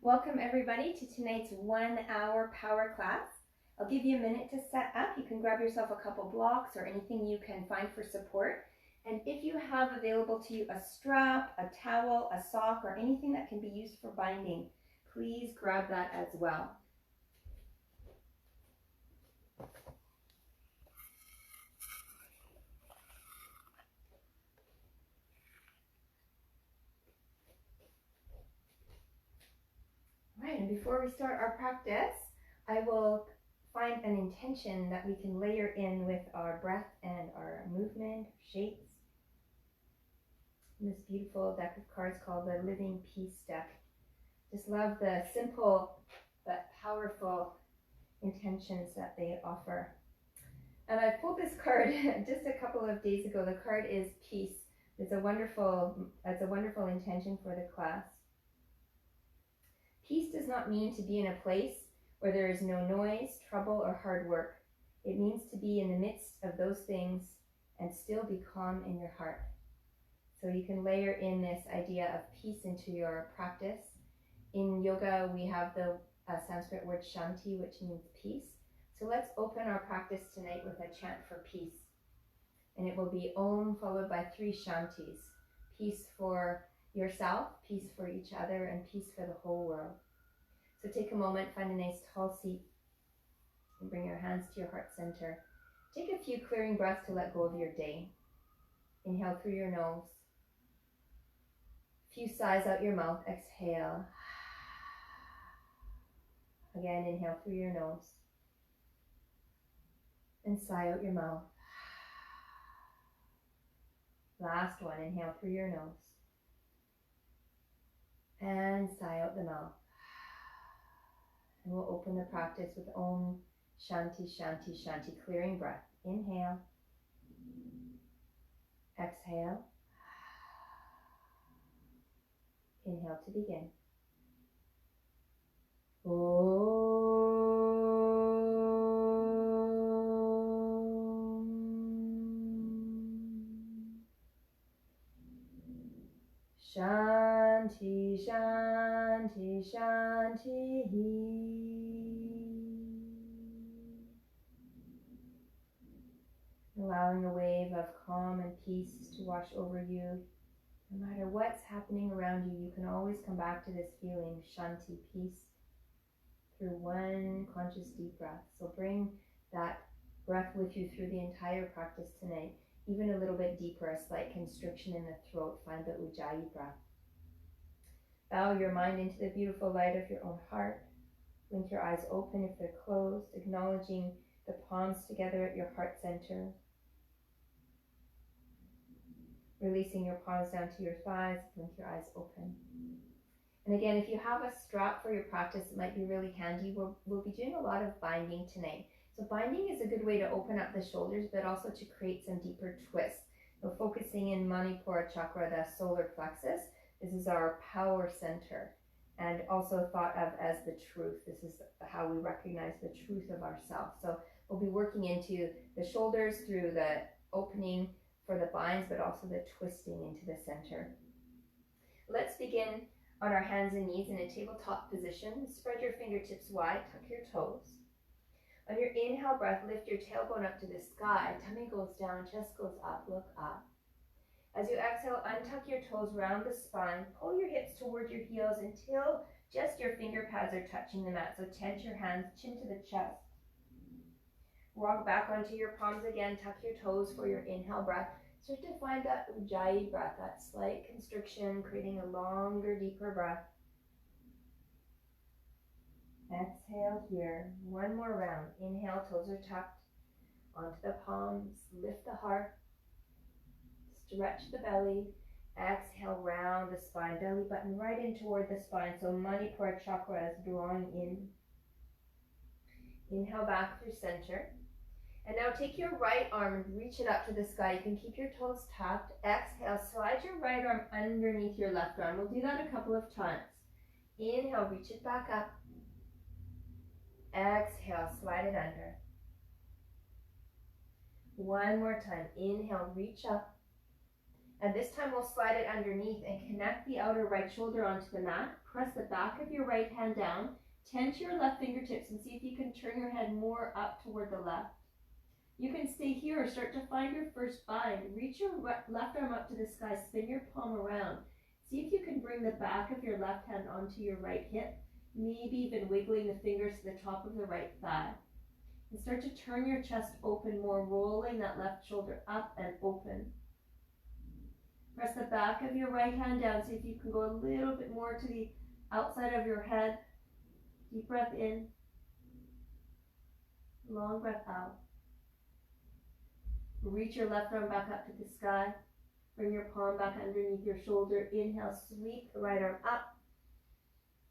Welcome everybody to tonight's 1 hour power class. I'll give you a minute to set up. You can grab yourself a couple blocks or anything you can find for support. And if you have available to you a strap, a towel, a sock, or anything that can be used for binding, please grab that as well. Right, and before we start our practice, I will find an intention that we can layer in with our breath and our movement, shapes. And this beautiful deck of cards called the Living Peace deck. Just love the simple but powerful intentions that they offer. And I pulled this card just a couple of days ago. The card is peace. It's a wonderful intention for the class. Peace does not mean to be in a place where there is no noise, trouble, or hard work. It means to be in the midst of those things and still be calm in your heart. So you can layer in this idea of peace into your practice. In yoga, we have the Sanskrit word shanti, which means peace. So let's open our practice tonight with a chant for peace. And it will be Om followed by 3 shantis. Peace for yourself, peace for each other, and peace for the whole world. So take a moment, find a nice tall seat, and bring your hands to your heart center. Take a few clearing breaths to let go of your day. Inhale through your nose. A few sighs out your mouth. Exhale. Again, inhale through your nose. And sigh out your mouth. Last one, inhale through your nose. And sigh out the mouth. And we'll open the practice with Om Shanti Shanti Shanti, clearing breath. Inhale. Exhale. Inhale to begin. Om Shanti Shanti Shanti. Allowing a wave of calm and peace to wash over you. No matter what's happening around you, you can always come back to this feeling, Shanti, peace, through one conscious deep breath. So bring that breath with you through the entire practice tonight, even a little bit deeper, a slight constriction in the throat. Find the Ujjayi breath. Bow your mind into the beautiful light of your own heart. Blink your eyes open if they're closed, acknowledging the palms together at your heart center. Releasing your palms down to your thighs, blink your eyes open. And again, if you have a strap for your practice, it might be really handy. We'll be doing a lot of binding tonight. So binding is a good way to open up the shoulders, but also to create some deeper twists. So focusing in Manipura chakra, the solar plexus. This is our power center, and also thought of as the truth. This is how we recognize the truth of ourselves. So we'll be working into the shoulders through the opening for the binds, but also the twisting into the center. Let's begin on our hands and knees in a tabletop position. Spread your fingertips wide, tuck your toes. On your inhale breath, lift your tailbone up to the sky. Tummy goes down, chest goes up, look up. As you exhale, untuck your toes, round the spine, pull your hips toward your heels until just your finger pads are touching the mat. So tense your hands, chin to the chest. Walk back onto your palms again, tuck your toes for your inhale breath. Start to find that Ujjayi breath, that slight constriction, creating a longer, deeper breath. Exhale here, one more round. Inhale, toes are tucked onto the palms, lift the heart, stretch the belly. Exhale, round the spine, belly button right in toward the spine. So Manipura chakra is drawing in. Inhale back through center. And now take your right arm and reach it up to the sky. You can keep your toes tucked. Exhale, slide your right arm underneath your left arm. We'll do that a couple of times. Inhale, reach it back up. Exhale, slide it under. One more time. Inhale, reach up. And this time we'll slide it underneath and connect the outer right shoulder onto the mat. Press the back of your right hand down. Tend to your left fingertips and see if you can turn your head more up toward the left. You can stay here or start to find your first bind. Reach your left arm up to the sky, spin your palm around. See if you can bring the back of your left hand onto your right hip, maybe even wiggling the fingers to the top of the right thigh. And start to turn your chest open more, rolling that left shoulder up and open. Press the back of your right hand down. See if you can go a little bit more to the outside of your head. Deep breath in. Long breath out. Reach your left arm back up to the sky. Bring your palm back underneath your shoulder. Inhale, sweep the right arm up.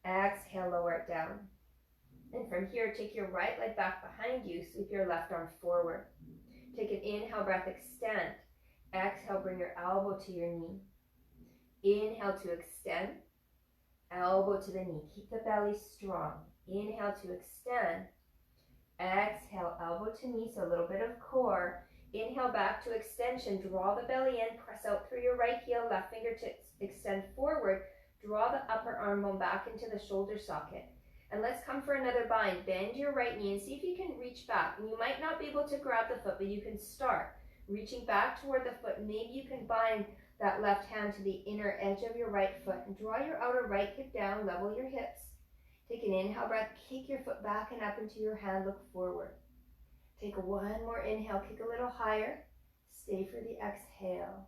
Exhale, lower it down. And from here, take your right leg back behind you. Sweep your left arm forward. Take an inhale breath, extend. Exhale, bring your elbow to your knee. Inhale to extend. Elbow to the knee. Keep the belly strong. Inhale to extend. Exhale, elbow to knee, so a little bit of core. Inhale back to extension. Draw the belly in. Press out through your right heel. Left fingertips extend forward. Draw the upper arm bone back into the shoulder socket. And let's come for another bind. Bend your right knee and see if you can reach back. And you might not be able to grab the foot, but you can start reaching back toward the foot. Maybe you can bind that left hand to the inner edge of your right foot and draw your outer right hip down, level your hips. Take an inhale breath, kick your foot back and up into your hand, look forward. Take one more inhale, kick a little higher, stay for the exhale.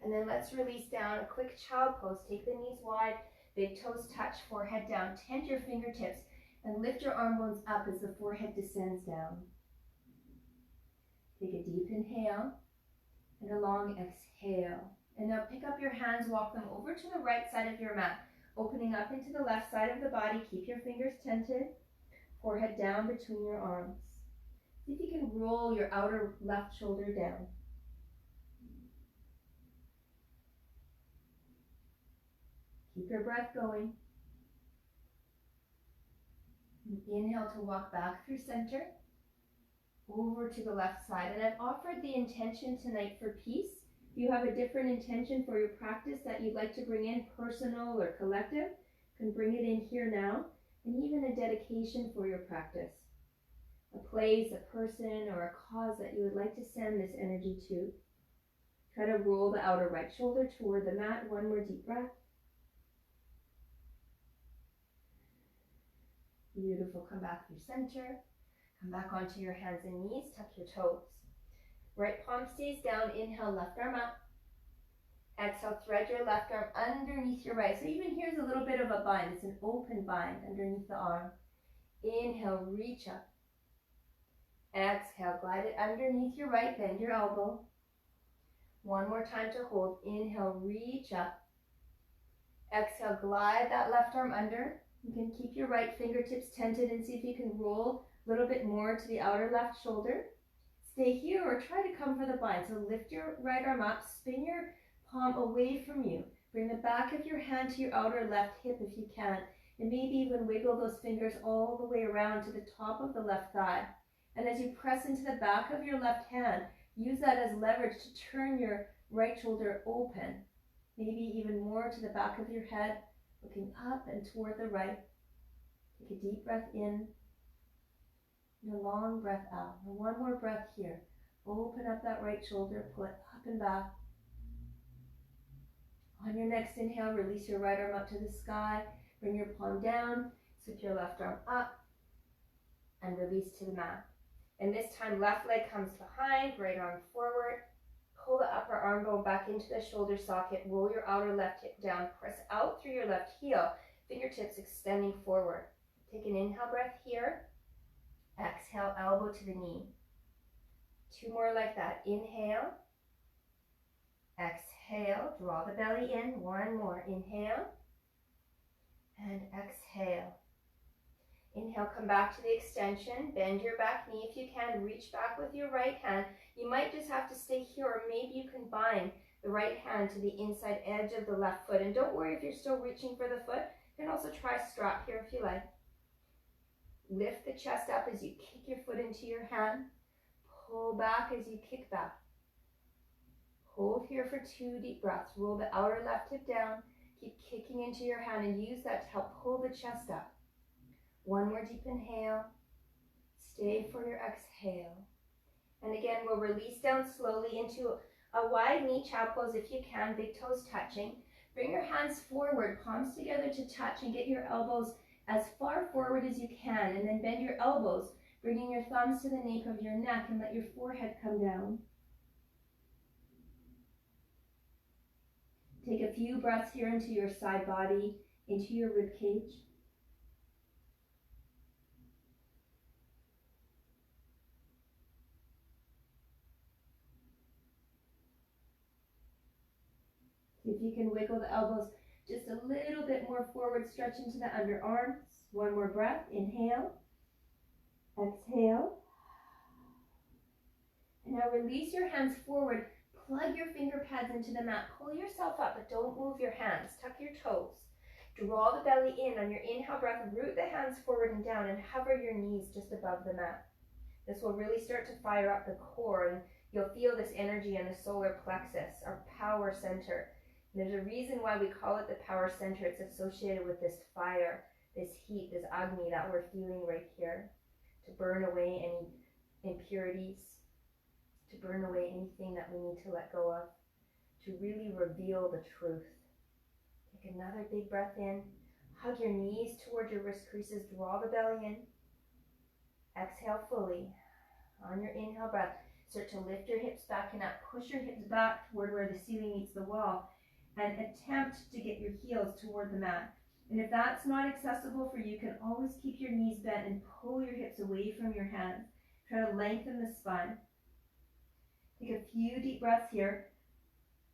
And then let's release down, a quick child pose. Take the knees wide, big toes touch, forehead down, tend your fingertips and lift your arm bones up as the forehead descends down. Take a deep inhale and a long exhale. And now pick up your hands, walk them over to the right side of your mat, opening up into the left side of the body. Keep your fingers tented, forehead down between your arms. See if you can roll your outer left shoulder down. Keep your breath going. And inhale to walk back through center, over to the left side. And I've offered the intention tonight for peace. If you have a different intention for your practice that you'd like to bring in, personal or collective, you can bring it in here now. And even a dedication for your practice. A place, a person, or a cause that you would like to send this energy to. Try to roll the outer right shoulder toward the mat. One more deep breath. Beautiful. Come back through center. Come back onto your hands and knees. Tuck your toes. Right palm stays down. Inhale, left arm up. Exhale, thread your left arm underneath your right. So even here's a little bit of a bind. It's an open bind underneath the arm. Inhale, reach up. Exhale, glide it underneath your right. Bend your elbow. One more time to hold. Inhale, reach up. Exhale, glide that left arm under. You can keep your right fingertips tented and see if you can roll a little bit more to the outer left shoulder. Stay here or try to come for the bind. So lift your right arm up, spin your palm away from you. Bring the back of your hand to your outer left hip if you can. And maybe even wiggle those fingers all the way around to the top of the left thigh. And as you press into the back of your left hand, use that as leverage to turn your right shoulder open. Maybe even more to the back of your head, looking up and toward the right. Take a deep breath in and a long breath out. And one more breath here. Open up that right shoulder, pull it up and back. On your next inhale, release your right arm up to the sky. Bring your palm down, switch your left arm up, and release to the mat. And this time, left leg comes behind, right arm forward. Pull the upper arm bone back into the shoulder socket. Roll your outer left hip down. Press out through your left heel. Fingertips extending forward. Take an inhale breath here. Exhale, elbow to the knee. Two more like that. Inhale. Exhale. Draw the belly in. One more. Inhale. And exhale. Inhale, come back to the extension. Bend your back knee if you can. Reach back with your right hand. You might just have to stay here, or maybe you can bind the right hand to the inside edge of the left foot. And don't worry if you're still reaching for the foot. You can also try strap here if you like. Lift the chest up as you kick your foot into your hand. Pull back as you kick back. Hold here for 2 deep breaths. Roll the outer left hip down. Keep kicking into your hand and use that to help pull the chest up. 1 more deep inhale. Stay for your exhale. And again, we'll release down slowly into a wide knee chow pose if you can, big toes touching. Bring your hands forward, palms together to touch, and get your elbows as far forward as you can. And then bend your elbows, bringing your thumbs to the nape of your neck and let your forehead come down. Take a few breaths here into your side body, into your rib cage. See if you can wiggle the elbows just a little bit more forward, stretch into the underarms. 1 more breath. Inhale. Exhale. And now release your hands forward. Plug your finger pads into the mat. Pull yourself up, but don't move your hands. Tuck your toes. Draw the belly in. On your inhale breath, root the hands forward and down and hover your knees just above the mat. This will really start to fire up the core, and you'll feel this energy in the solar plexus, our power center. And there's a reason why we call it the power center. It's associated with this fire, this heat, this Agni that we're feeling right here, to burn away any impurities, to burn away anything that we need to let go of, to really reveal the truth. Take another big breath in. Hug your knees toward your wrist creases. Draw the belly in. Exhale fully. On your inhale breath, start to lift your hips back and up. Push your hips back toward where the ceiling meets the wall and attempt to get your heels toward the mat. And if that's not accessible for you, you can always keep your knees bent and pull your hips away from your hands. Try to lengthen the spine. Take a few deep breaths here.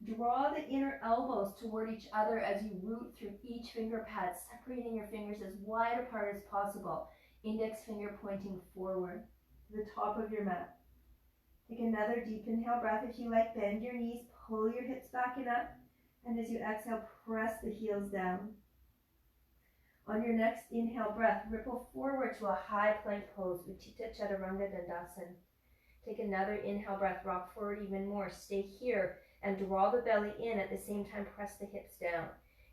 Draw the inner elbows toward each other as you root through each finger pad, separating your fingers as wide apart as possible. Index finger pointing forward to the top of your mat. Take another deep inhale breath if you like. Bend your knees, pull your hips back and up. And as you exhale, press the heels down. On your next inhale breath, ripple forward to a high plank pose, Utthita Chaturanga Dandasana. Take another inhale breath, rock forward even more. Stay here and draw the belly in. At the same time, press the hips down.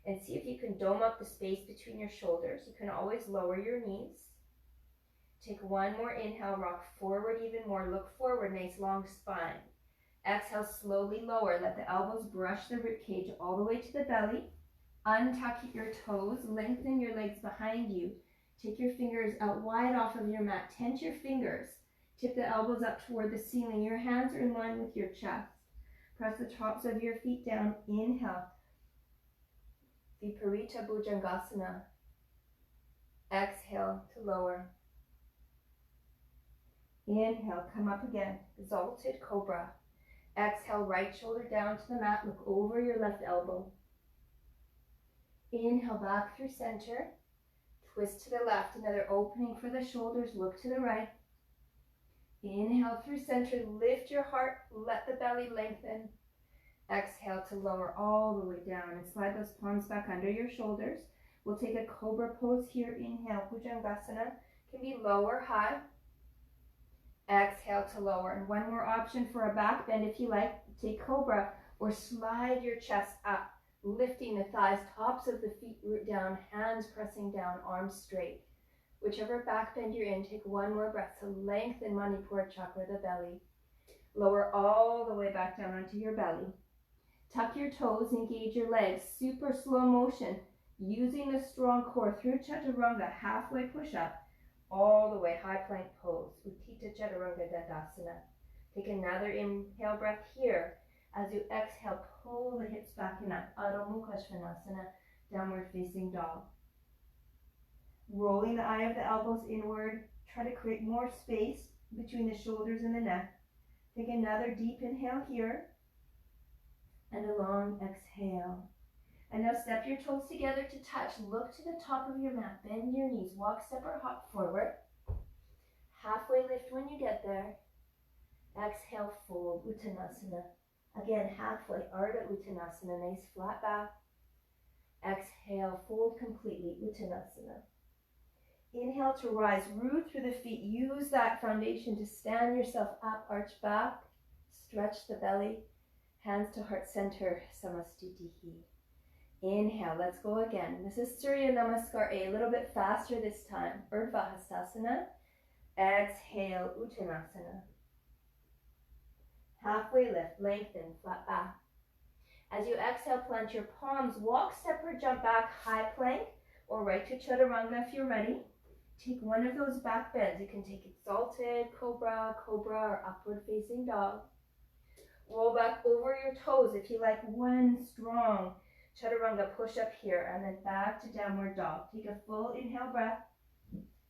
And see if you can dome up the space between your shoulders. You can always lower your knees. Take 1 more inhale, rock forward even more. Look forward, nice long spine. Exhale, slowly lower. Let the elbows brush the rib cage all the way to the belly. Untuck your toes. Lengthen your legs behind you. Take your fingers out wide off of your mat. Tense your fingers. Tip the elbows up toward the ceiling. Your hands are in line with your chest. Press the tops of your feet down. Inhale. Viparita Bhujangasana. Exhale to lower. Inhale, come up again. Exalted Cobra. Exhale, right shoulder down to the mat. Look over your left elbow. Inhale, back through center. Twist to the left. Another opening for the shoulders. Look to the right. Inhale through center. Lift your heart. Let the belly lengthen. Exhale to lower all the way down. And slide those palms back under your shoulders. We'll take a cobra pose here. Inhale, Bhujangasana. Can be low or high. Exhale to lower. And 1 more option for a back bend if you like. Take cobra or slide your chest up, lifting the thighs, tops of the feet root down, hands pressing down, arms straight. Whichever back bend you're in, take 1 more breath to lengthen Manipura chakra, the belly. Lower all the way back down onto your belly. Tuck your toes, engage your legs. Super slow motion, using the strong core through Chaturanga, halfway push up. All the way, high plank pose, Utthita Chaturanga Dandasana. Take another inhale breath here. As you exhale, pull the hips back and up, Adho Mukha Svanasana, downward facing dog. Rolling the eye of the elbows inward, try to create more space between the shoulders and the neck. Take another deep inhale here, and a long exhale. And now step your toes together to touch. Look to the top of your mat. Bend your knees. Walk, step, or hop forward. Halfway lift when you get there. Exhale, fold, Uttanasana. Again, halfway, Ardha Uttanasana. Nice flat back. Exhale, fold completely, Uttanasana. Inhale to rise. Root through the feet. Use that foundation to stand yourself up. Arch back. Stretch the belly. Hands to heart center, Samastitihi. Inhale, let's go again. This is Surya Namaskar A little bit faster this time. Urdhva Hastasana. Exhale, Uttanasana. Halfway lift, lengthen, flat back. As you exhale, plant your palms, walk, step or jump back, high plank, or right to Chaturanga if you're ready. Take one of those back bends. You can take exalted, cobra, or upward facing dog. Roll back over your toes if you like, one strong Chaturanga push up here, and then back to downward dog. Take a full inhale breath,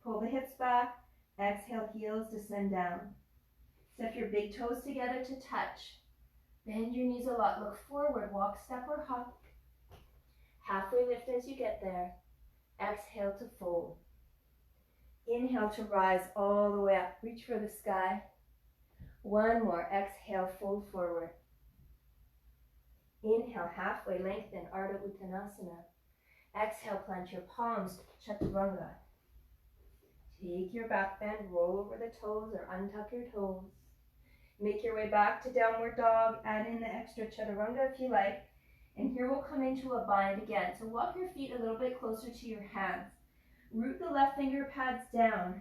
pull the hips back, exhale, heels descend down. Step your big toes together to touch. Bend your knees a lot, look forward, walk, step or hop. Halfway lift as you get there. Exhale to fold. Inhale to rise all the way up, reach for the sky. One more, exhale, fold forward. Inhale, halfway lengthen, Ardha Uttanasana. Exhale, plant your palms, Chaturanga. Take your back bend, roll over the toes or untuck your toes. Make your way back to downward dog, add in the extra Chaturanga if you like. And here we'll come into a bind again. So walk your feet a little bit closer to your hands. Root the left finger pads down.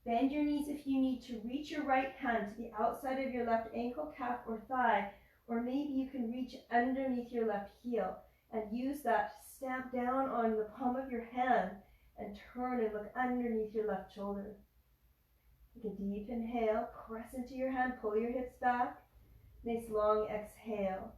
Bend your knees if you need to. Reach your right hand to the outside of your left ankle, calf, or thigh. Or maybe you can reach underneath your left heel and use that to stamp down on the palm of your hand and turn and look underneath your left shoulder. Take a deep inhale, press into your hand, pull your hips back. Nice long exhale.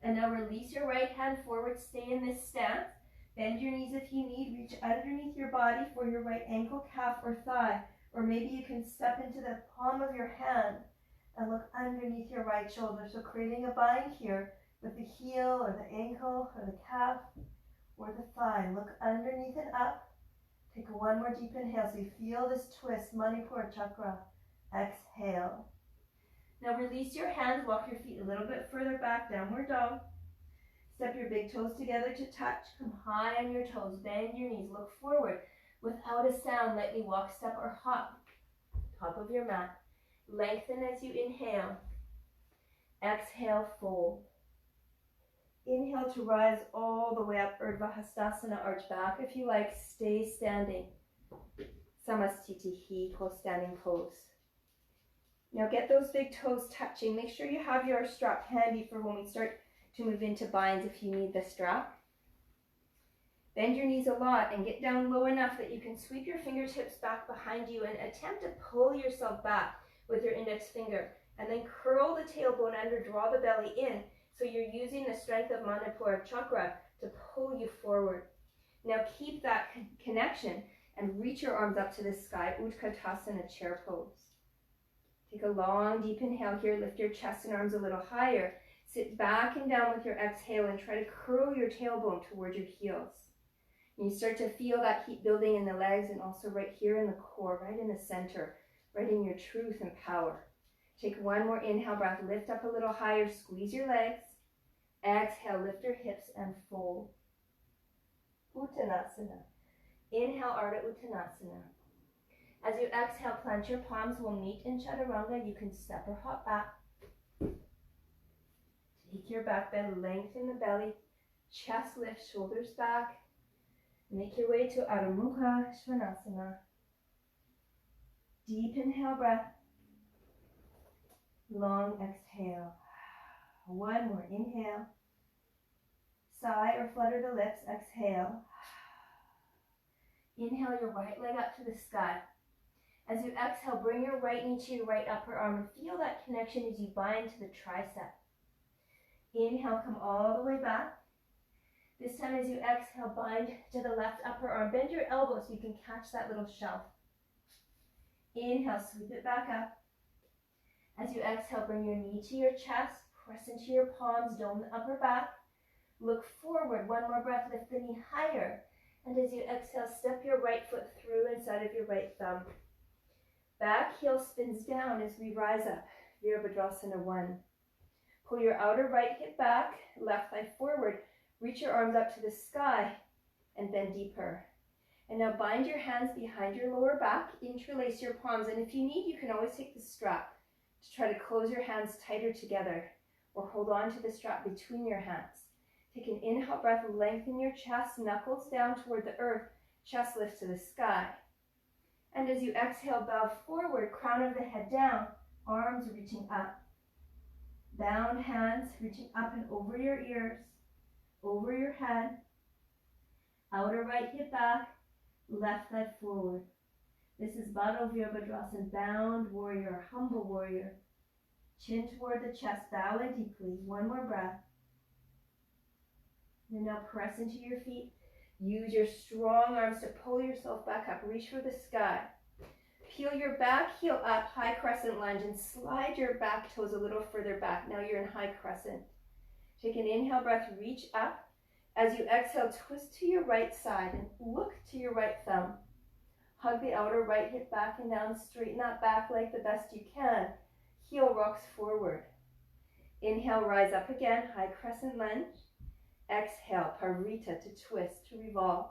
And now release your right hand forward, stay in this stance. Bend your knees if you need, reach underneath your body for your right ankle, calf, or thigh. Or maybe you can step into the palm of your hand and look underneath your right shoulder. So creating a bind here with the heel or the ankle or the calf or the thigh. Look underneath and up. Take one more deep inhale so you feel this twist, Manipura chakra. Exhale. Now release your hands, walk your feet a little bit further back, downward dog. Step your big toes together to touch. Come high on your toes, bend your knees, look forward. Without a sound, lightly walk, step, or hop. Top of your mat. Lengthen as you inhale. Exhale, fold. Inhale to rise all the way up, Urdhva Hastasana, arch back if you like, stay standing. Samastitihi, standing pose. Now get those big toes touching. Make sure you have your strap handy for when we start to move into binds if you need the strap. Bend your knees a lot and get down low enough that you can sweep your fingertips back behind you and attempt to pull yourself back with your index finger. And then curl the tailbone under, draw the belly in. So you're using the strength of Manipura chakra to pull you forward. Now keep that connection and reach your arms up to the sky, Utkatasana, chair pose. Take a long, deep inhale here. Lift your chest and arms a little higher. Sit back and down with your exhale and try to curl your tailbone towards your heels. And you start to feel that heat building in the legs and also right here in the core, right in the center, right in your truth and power. Take one more inhale breath. Lift up a little higher. Squeeze your legs. Exhale, lift your hips and fold. Uttanasana. Inhale, Ardha Uttanasana. As you exhale, plant your palms will meet in Chaturanga. You can step or hop back. Take your back bend, lengthen the belly, chest lift, shoulders back. Make your way to Adho Mukha Svanasana. Deep inhale breath. Long exhale. One more inhale. Sigh or flutter the lips. Exhale. Inhale your right leg up to the sky. As you exhale, bring your right knee to your right upper arm and feel that connection as you bind to the tricep. Inhale, come all the way back. This time as you exhale, bind to the left upper arm. Bend your elbow so you can catch that little shelf. Inhale, sweep it back up. As you exhale, bring your knee to your chest. Press into your palms, dome the upper back. Look forward, one more breath, lift the knee higher. And as you exhale, step your right foot through inside of your right thumb. Back heel spins down as we rise up. Virabhadrasana 1. Pull your outer right hip back, left thigh forward. Reach your arms up to the sky and bend deeper. And now bind your hands behind your lower back, interlace your palms. And if you need, you can always take the strap to try to close your hands tighter together. or hold on to the strap between your hands. Take an inhale breath, lengthen your chest, knuckles down toward the earth, chest lifts to the sky. And as you exhale, bow forward, crown of the head down, arms reaching up. Bound hands reaching up and over your ears, over your head. Outer right hip back, left leg forward. This is Baddha Virabhadrasana, bound warrior, humble warrior. Chin toward the chest, bow in deeply. One more breath. And now press into your feet. Use your strong arms to pull yourself back up. Reach for the sky. Peel your back heel up, high crescent lunge, and slide your back toes a little further back. Now you're in high crescent. Take an inhale breath, reach up. As you exhale, twist to your right side and look to your right thumb. Hug the outer right hip back and down. Straighten that back leg the best you can. Heel rocks forward. Inhale, rise up again, high crescent lunge. Exhale, Parita to twist, to revolve.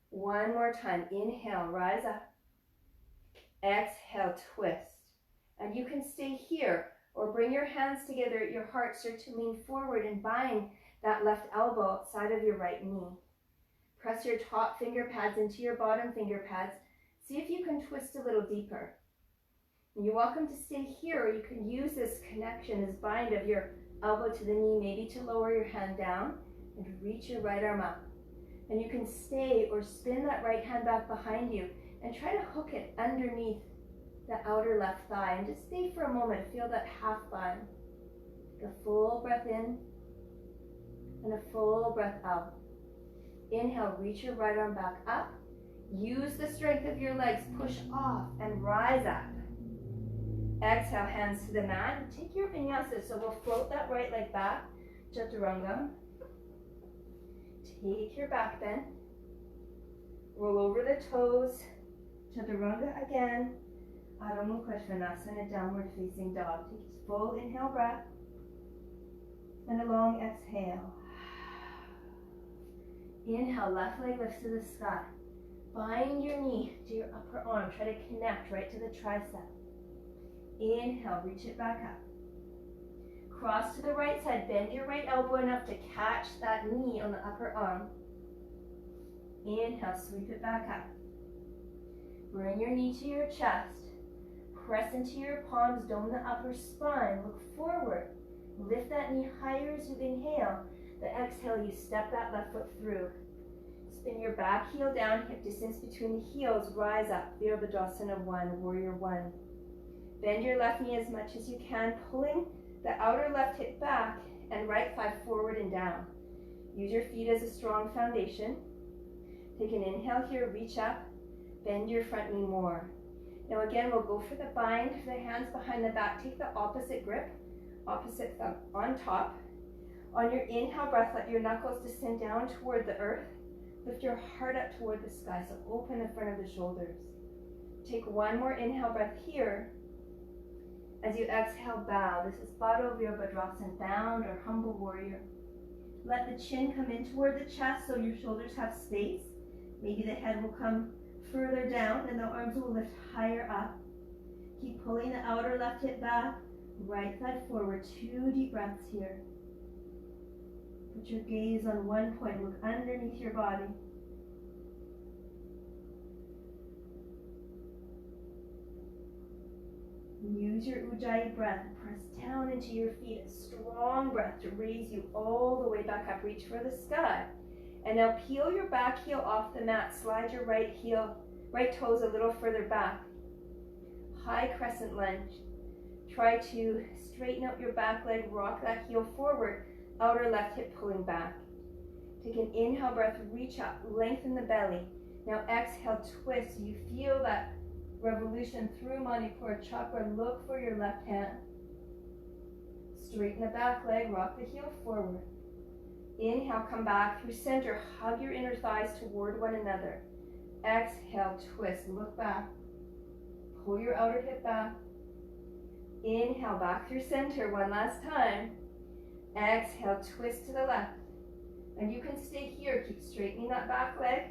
One more time. Inhale, rise up. Exhale, twist. And you can stay here or bring your hands together at your heart. Start to lean forward and bind that left elbow outside of your right knee. Press your top finger pads into your bottom finger pads. See if you can twist a little deeper. And you're welcome to stay here, or you can use this connection, this bind of your elbow to the knee, maybe to lower your hand down and reach your right arm up. And you can stay or spin that right hand back behind you and try to hook it underneath the outer left thigh. And just stay for a moment. Feel that half bind. Take a full breath in and a full breath out. Inhale, reach your right arm back up. Use the strength of your legs. Push off and rise up. Exhale, hands to the mat. Take your vinyasa. So we'll float that right leg back. Chaturanga. Take your back bend. Roll over the toes. Chaturanga again. Adho Mukha Svanasana, downward facing dog. Take a full inhale breath. And a long exhale. Inhale, left leg lifts to the sky. Bind your knee to your upper arm. Try to connect right to the tricep. Inhale, reach it back up. Cross to the right side. Bend your right elbow enough to catch that knee on the upper arm. Inhale, sweep it back up. Bring your knee to your chest. Press into your palms, dome the upper spine. Look forward. Lift that knee higher as you inhale. The exhale, you step that left foot through. Spin your back heel down, hip distance between the heels. Rise up, Virabhadrasana 1, Warrior 1. Bend your left knee as much as you can, pulling the outer left hip back and right thigh forward and down. Use your feet as a strong foundation. Take an inhale here, reach up, bend your front knee more. Now again, we'll go for the bind, the hands behind the back. Take the opposite grip, opposite thumb on top. On your inhale breath, let your knuckles descend down toward the earth. Lift your heart up toward the sky, so open the front of the shoulders. Take one more inhale breath here. As you exhale, bow. This is Baddha Virabhadrasana, bound or humble warrior. Let the chin come in toward the chest so your shoulders have space. Maybe the head will come further down and the arms will lift higher up. Keep pulling the outer left hip back, right thigh forward. 2 deep breaths here. Put your gaze on one point. Look underneath your body. Use your Ujjayi breath. Press down into your feet. A strong breath to raise you all the way back up. Reach for the sky. And now peel your back heel off the mat. Slide your right toes a little further back. High crescent lunge. Try to straighten out your back leg. Rock that heel forward. Outer left hip pulling back. Take an inhale breath. Reach up. Lengthen the belly. Now exhale, twist. You feel that revolution through Manipura chakra. Look for your left hand. Straighten the back leg, rock the heel forward. Inhale, come back through center. Hug your inner thighs toward one another. Exhale, twist, look back. Pull your outer hip back. Inhale, back through center one last time. Exhale, twist to the left. And you can stay here. Keep straightening that back leg.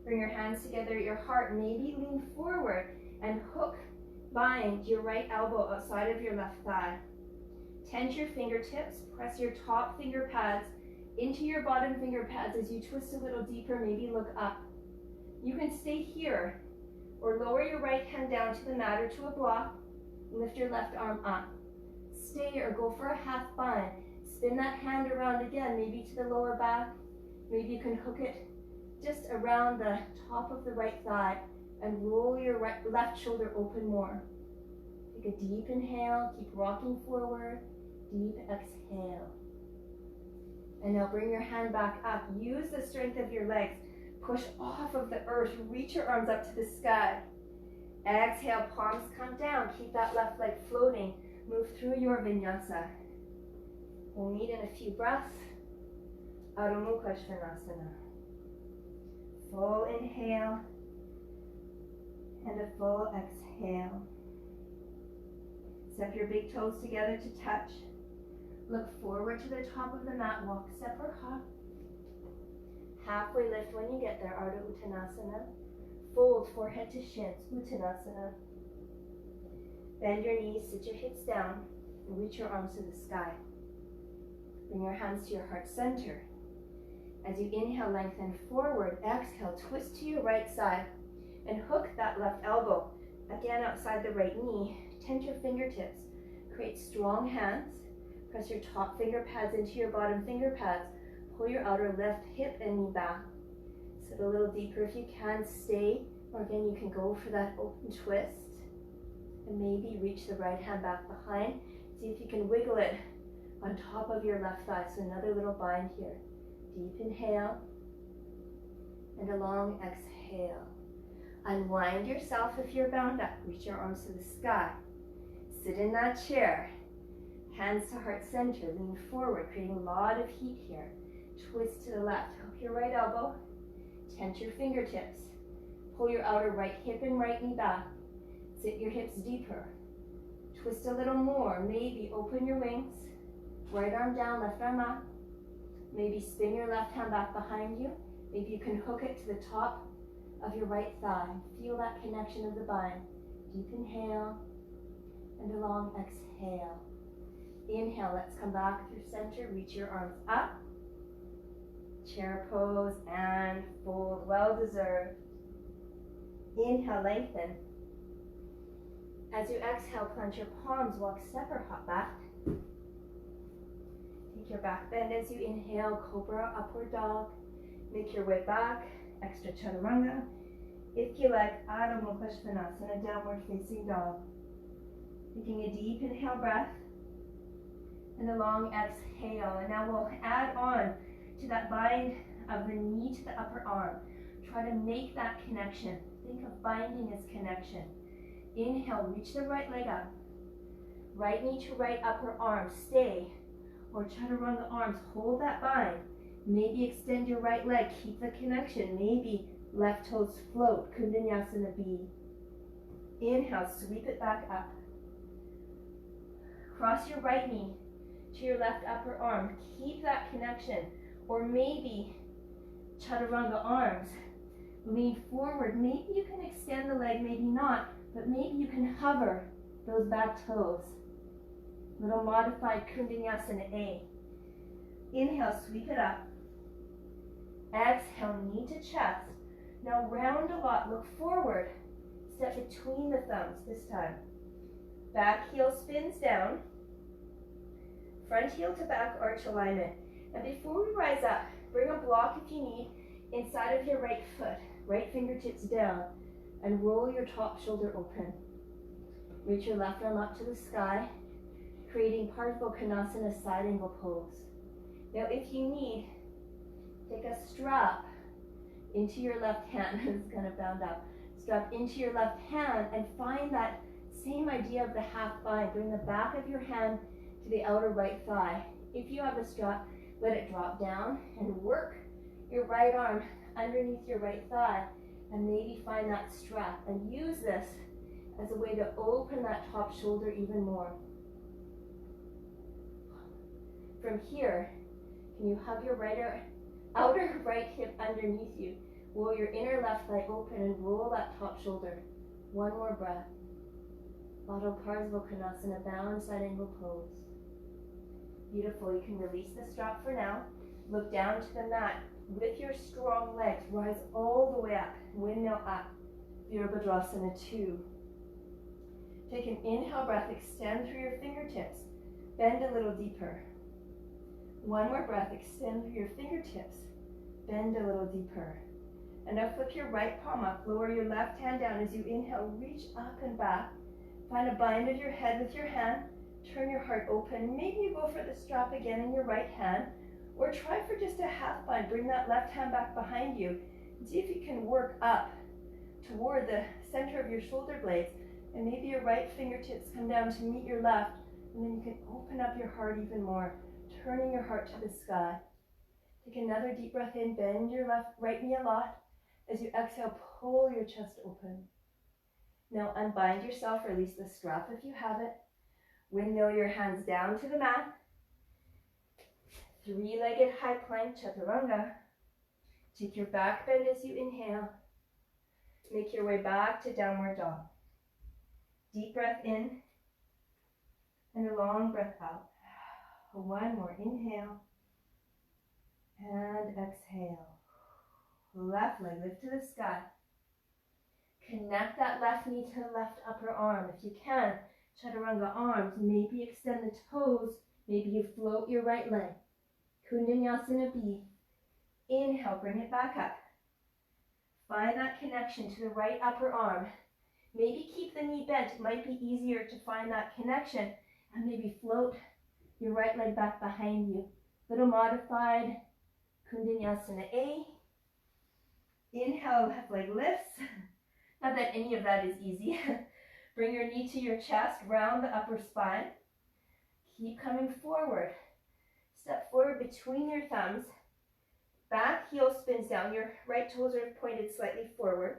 Bring your hands together at your heart. Maybe lean forward and hook, bind your right elbow outside of your left thigh. Tense your fingertips, press your top finger pads into your bottom finger pads as you twist a little deeper, maybe look up. You can stay here or lower your right hand down to the mat or to a block. Lift your left arm up. Stay or go for a half bind. Spin that hand around again, maybe to the lower back. Maybe you can hook it just around the top of the right thigh and roll your left shoulder open more. Take a deep inhale, keep rocking forward, deep exhale. And now bring your hand back up. Use the strength of your legs. Push off of the earth, reach your arms up to the sky. Exhale, palms come down. Keep that left leg floating. Move through your vinyasa. We'll meet in a few breaths. Adho Mukha Svanasana. Full inhale and a full exhale. Step your big toes together to touch. Look forward to the top of the mat. Walk step or hop. Halfway lift when you get there, Ardha Uttanasana. Fold forehead to shins, Uttanasana. Bend your knees, sit your hips down, and reach your arms to the sky. Bring your hands to your heart center. As you inhale, lengthen forward. Exhale, twist to your right side and hook that left elbow. Again, outside the right knee. Tense your fingertips. Create strong hands. Press your top finger pads into your bottom finger pads. Pull your outer left hip and knee back. Sit a little deeper if you can. Stay, or again, you can go for that open twist. And maybe reach the right hand back behind. See if you can wiggle it on top of your left thigh. So another little bind here. Deep inhale and a long exhale. Unwind yourself if you're bound up. Reach your arms to the sky. Sit in that chair. Hands to heart center. Lean forward, creating a lot of heat here. Twist to the left. Hook your right elbow. Tense your fingertips. Pull your outer right hip and right knee back. Sit your hips deeper. Twist a little more. Maybe open your wings. Right arm down, left arm up. Maybe spin your left hand back behind you. Maybe you can hook it to the top of your right thigh. Feel that connection of the bind. Deep inhale and a long exhale. Inhale, let's come back through center. Reach your arms up. Chair pose and fold. Well deserved. Inhale, lengthen. As you exhale, plant your palms, walk step or hop back. Take your back bend as you inhale, cobra, upward dog. Make your way back, extra chaturanga. If you like, Adho Mukha Svanasana, downward facing dog. Taking a deep inhale breath and a long exhale. And now we'll add on to that bind of the knee to the upper arm. Try to make that connection. Think of binding as connection. Inhale, reach the right leg up. Right knee to right upper arm, stay. Or chaturanga arms, hold that bind. Maybe extend your right leg, keep the connection. Maybe left toes float, Kundanyasana B. Inhale, sweep it back up. Cross your right knee to your left upper arm. Keep that connection. Or maybe chaturanga arms. Lean forward. Maybe you can extend the leg, maybe not, but maybe you can hover those back toes. Little modified Kundanyasana A. Inhale, sweep it up. Exhale, knee to chest. Now round a lot, look forward. Step between the thumbs this time. Back heel spins down. Front heel to back arch alignment. And before we rise up, bring a block if you need inside of your right foot. Right fingertips down. And roll your top shoulder open. Reach your left arm up to the sky, creating Partha Konasana side angle pose. Now if you need, take a strap into your left hand. It's kind of bound up. Strap into your left hand and find that same idea of the half bind. Bring the back of your hand to the outer right thigh. If you have a strap, let it drop down and work your right arm underneath your right thigh and maybe find that strap and use this as a way to open that top shoulder even more. From here, can you hug your outer right hip underneath you? Roll your inner left thigh open and roll that top shoulder. One more breath. Baddha Konasana, bound side angle pose. Beautiful. You can release the strap for now. Look down to the mat with your strong legs. Rise all the way up. Windmill up. Virabhadrasana 2. Take an inhale breath. Extend through your fingertips. Bend a little deeper. One more breath. Extend through your fingertips. Bend a little deeper. And now flip your right palm up. Lower your left hand down as you inhale. Reach up and back. Find a bind of your head with your hand. Turn your heart open. Maybe you go for the strap again in your right hand. Or try for just a half bind. Bring that left hand back behind you. And see if you can work up toward the center of your shoulder blades. And maybe your right fingertips come down to meet your left. And then you can open up your heart even more. Turning your heart to the sky. Take another deep breath in. Bend your right knee a lot. As you exhale, pull your chest open. Now unbind yourself. Release the strap if you have it. Windmill your hands down to the mat. Three-legged high plank chaturanga. Take your back bend as you inhale. Make your way back to downward dog. Deep breath in and a long breath out. One more inhale and exhale. Left leg lift to the sky. Connect that left knee to the left upper arm. If you can, chaturanga arms, maybe extend the toes. Maybe you float your right leg. Kundanyasana B. Inhale, bring it back up. Find that connection to the right upper arm. Maybe keep the knee bent. It might be easier to find that connection. And maybe float your right leg back behind you. Little modified Kundanyasana A. Inhale, left leg lifts. Not that any of that is easy. Bring your knee to your chest, round the upper spine. Keep coming forward. Step forward between your thumbs. Back heel spins down. Your right toes are pointed slightly forward.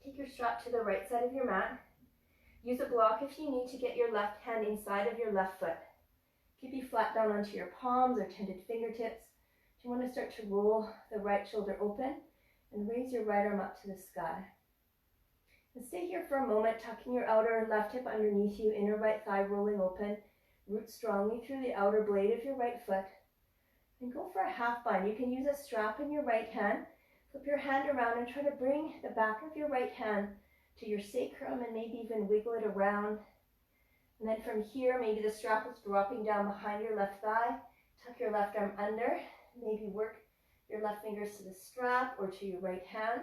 Take your strap to the right side of your mat. Use a block if you need to get your left hand inside of your left foot. Keep you flat down onto your palms or tented fingertips. You want to start to roll the right shoulder open and raise your right arm up to the sky. And stay here for a moment, tucking your outer left hip underneath you, inner right thigh rolling open. Root strongly through the outer blade of your right foot. And go for a half bind. You can use a strap in your right hand. Flip your hand around and try to bring the back of your right hand to your sacrum and maybe even wiggle it around. And then from here, maybe the strap is dropping down behind your left thigh. Tuck your left arm under. Maybe work your left fingers to the strap or to your right hand.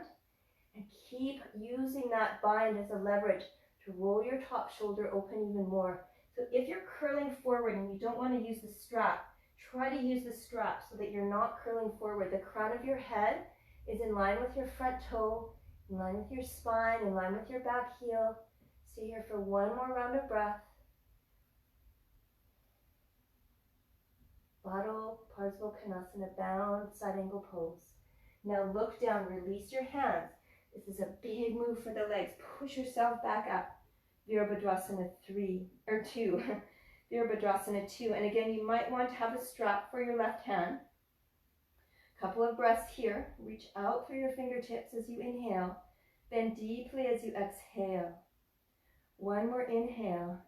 And keep using that bind as a leverage to roll your top shoulder open even more. So if you're curling forward and you don't want to use the strap, try to use the strap so that you're not curling forward. The crown of your head is in line with your front toe, in line with your spine, in line with your back heel. Stay here for one more round of breath. Baddha Parsvakonasana, bound side angle pose. Now look down, release your hands. This is a big move for the legs. Push yourself back up. Virabhadrasana 2. Virabhadrasana 2. And again, you might want to have a strap for your left hand. Couple of breaths here. Reach out through your fingertips as you inhale. Bend deeply as you exhale. One more inhale.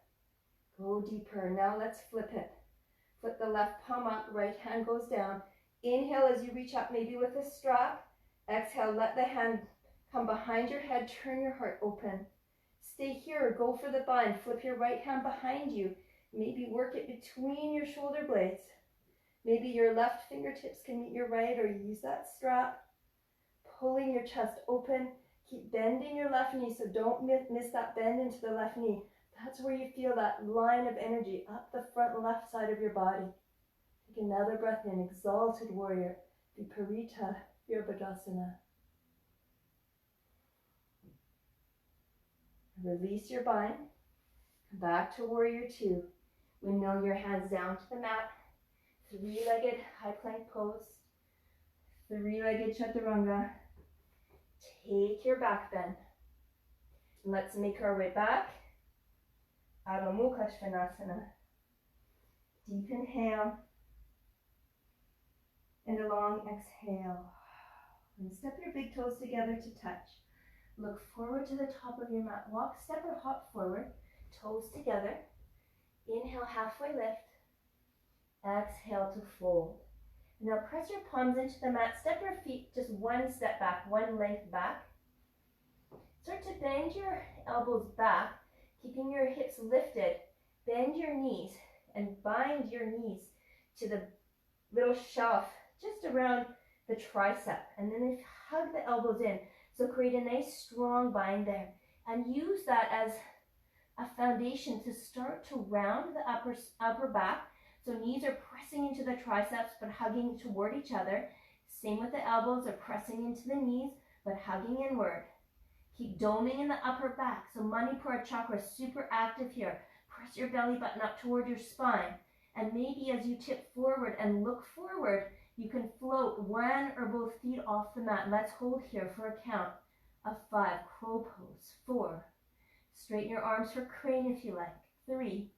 Go deeper. Now let's flip it. Flip the left palm up, right hand goes down. Inhale as you reach up, maybe with a strap. Exhale, let the hand come behind your head, turn your heart open. Stay here, go for the bind. Flip your right hand behind you. Maybe work it between your shoulder blades. Maybe your left fingertips can meet your right, or use that strap. Pulling your chest open. Keep bending your left knee, so don't miss that bend into the left knee. That's where you feel that line of energy up the front left side of your body. Take another breath in, exalted warrior, Viparita Virabhadrasana. Release your bind. Come back to warrior 2. Windmill your hands down to the mat. Three-legged high plank pose. Three-legged chaturanga. Take your back bend. Let's make our way back. Adho Mukha Svanasana. Deep inhale. And a long exhale. And step your big toes together to touch. Look forward to the top of your mat. Walk, step or hop forward. Toes together. Inhale, halfway lift. Exhale to fold. Now press your palms into the mat. Step your feet just one step back, one length back. Start to bend your elbows back, keeping your hips lifted. Bend your knees and bind your knees to the little shelf just around the tricep. And then hug the elbows in. So create a nice strong bind there. And use that as a foundation to start to round the upper back. So knees are pressing into the triceps but hugging toward each other. Same with the elbows, are pressing into the knees but hugging inward. Keep doming in the upper back. So Manipura chakra is super active here. Press your belly button up toward your spine. And maybe as you tip forward and look forward, you can float one or both feet off the mat. Let's hold here for a count of 5. Crow pose. 4. Straighten your arms for crane if you like. 3,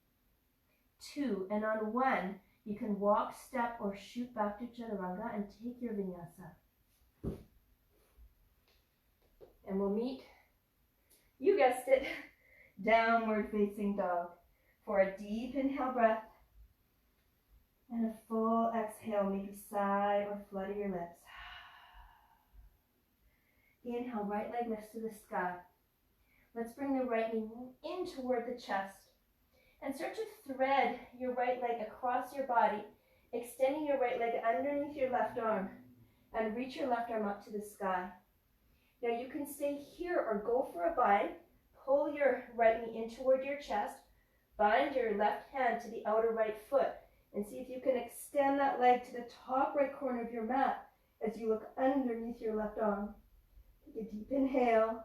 2, and on 1, you can walk, step, or shoot back to chaturanga and take your vinyasa. And we'll meet, you guessed it, downward facing dog for a deep inhale breath and a full exhale. Maybe sigh or flutter your lips. Inhale, right leg lifts to the sky. Let's bring the right knee in toward the chest and start to thread your right leg across your body, extending your right leg underneath your left arm and reach your left arm up to the sky. Now you can stay here or go for a bind. Pull your right knee in toward your chest. Bind your left hand to the outer right foot and see if you can extend that leg to the top right corner of your mat as you look underneath your left arm. Take a deep inhale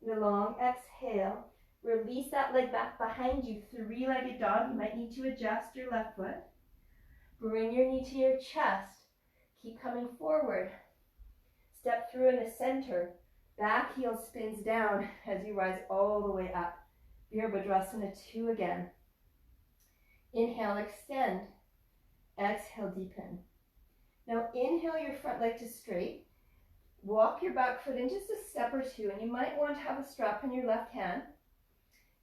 and a long exhale. Release that leg back behind you, 3-legged dog. You might need to adjust your left foot. Bring your knee to your chest. Keep coming forward. Step through in the center. Back heel spins down as you rise all the way up. Virabhadrasana 2 again. Inhale, extend. Exhale, deepen. Now inhale your front leg to straight. Walk your back foot in just a step or two, and you might want to have a strap in your left hand.